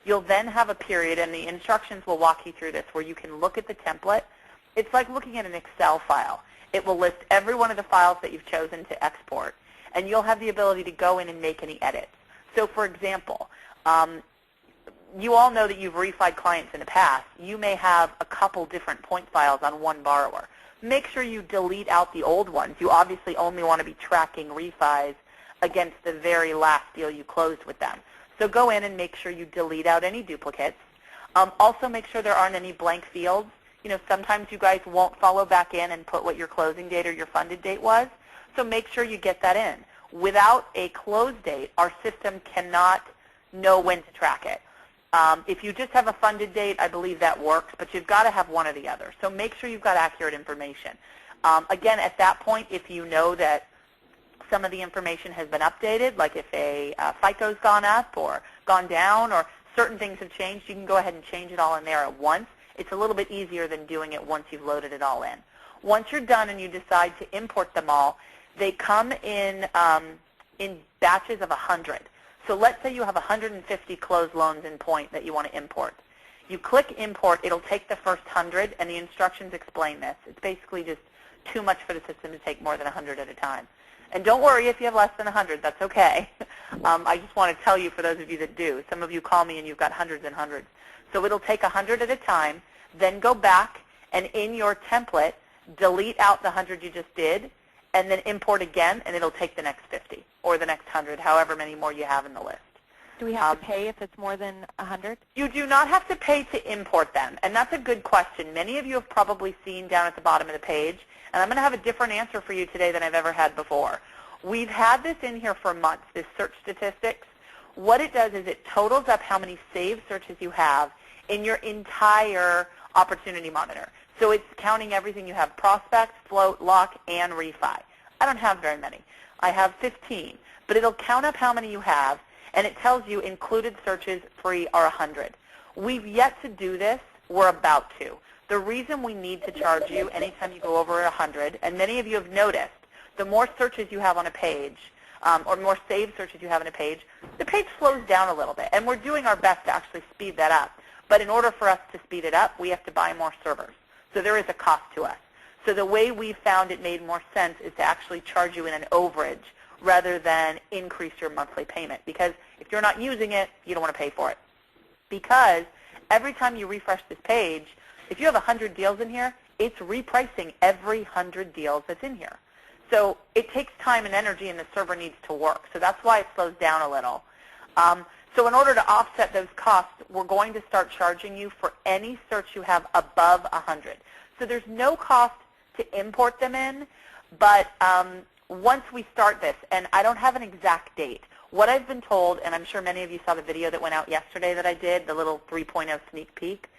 You'll then have a period, and the instructions will walk you through this, where you can look at the template. It's like looking at an Excel file. It will list every one of the files that you've chosen to export, and you'll have the ability to go in and make any edits. So for example, you all know that you've refied clients in the past. You may have a couple different point files on one borrower. Make sure you delete out the old ones. You obviously only want to be tracking refis against the very last deal you closed with them. So go in and make sure you delete out any duplicates. Also make sure there aren't any blank fields. You know, sometimes you guys won't follow back in and put what your closing date or your funded date was. So make sure you get that in. Without a close date, our system cannot know when to track it. If you just have a funded date, I believe that works, but you've got to have one or the other. So make sure you've got accurate information. Again, at that point, if you know that some of the information has been updated, like if a FICO's gone up or gone down or certain things have changed, you can go ahead and change it all in there at once. It's a little bit easier than doing it once you've loaded it all in. Once you're done and you decide to import them all, they come in batches of 100. So let's say you have 150 closed loans in point that you want to import. You click import, it'll take the first 100, and the instructions explain this. It's basically just too much for the system to take more than 100 at a time. And don't worry if you have less than 100, that's okay. I just want to tell you, for those of you that do, some of you call me and you've got hundreds and hundreds. So it'll take 100 at a time, then go back and in your template, delete out the 100 you just did, and then import again, and it'll take the next 50 or the next 100, however many more you have in the list. Do we have to pay if it's more than 100? You do not have to pay to import them, and that's a good question. Many of you have probably seen down at the bottom of the page, and I'm going to have a different answer for you today than I've ever had before. We've had this in here for months, this search statistics. What it does is it totals up how many saved searches you have in your entire opportunity monitor. So it's counting everything you have: prospect, float, lock, and refi. I don't have very many. I have 15. But it'll count up how many you have, and it tells you included searches, free, are 100. We've yet to do this. We're about to. The reason we need to charge you anytime you go over 100, and many of you have noticed, the more searches you have on a page, or more saved searches you have on a page, the page slows down a little bit. And we're doing our best to actually speed that up. But in order for us to speed it up, we have to buy more servers. So there is a cost to us. So the way we found it made more sense is to actually charge you in an overage rather than increase your monthly payment. Because if you're not using it, you don't want to pay for it. Because every time you refresh this page, if you have 100 deals in here, it's repricing every 100 deals that's in here. So it takes time and energy, and the server needs to work. So that's why it slows down a little. So in order to offset those costs, we're going to start charging you for any search you have above 100. So there's no cost to import them in, but once we start this, and I don't have an exact date, what I've been told, and I'm sure many of you saw the video that went out yesterday that I did, the little 3.0 sneak peek,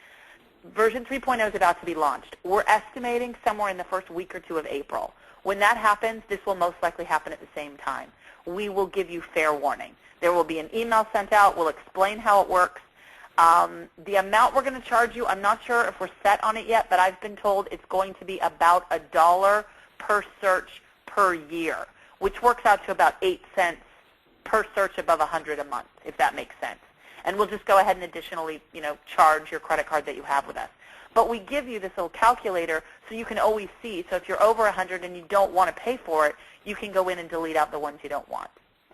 version 3.0 is about to be launched. We're estimating somewhere in the first week or two of April. When that happens, this will most likely happen at the same time. We will give you fair warning. There will be an email sent out. We'll explain how it works. The amount we're going to charge you, I'm not sure if we're set on it yet, but I've been told it's going to be about $1 per search per year, which works out to about 8 cents per search above 100 a month, if that makes sense. And we'll just go ahead and additionally, charge your credit card that you have with us. But we give you this little calculator so you can always see. So if you're over 100 and you don't want to pay for it, you can go in and delete out the ones you don't want.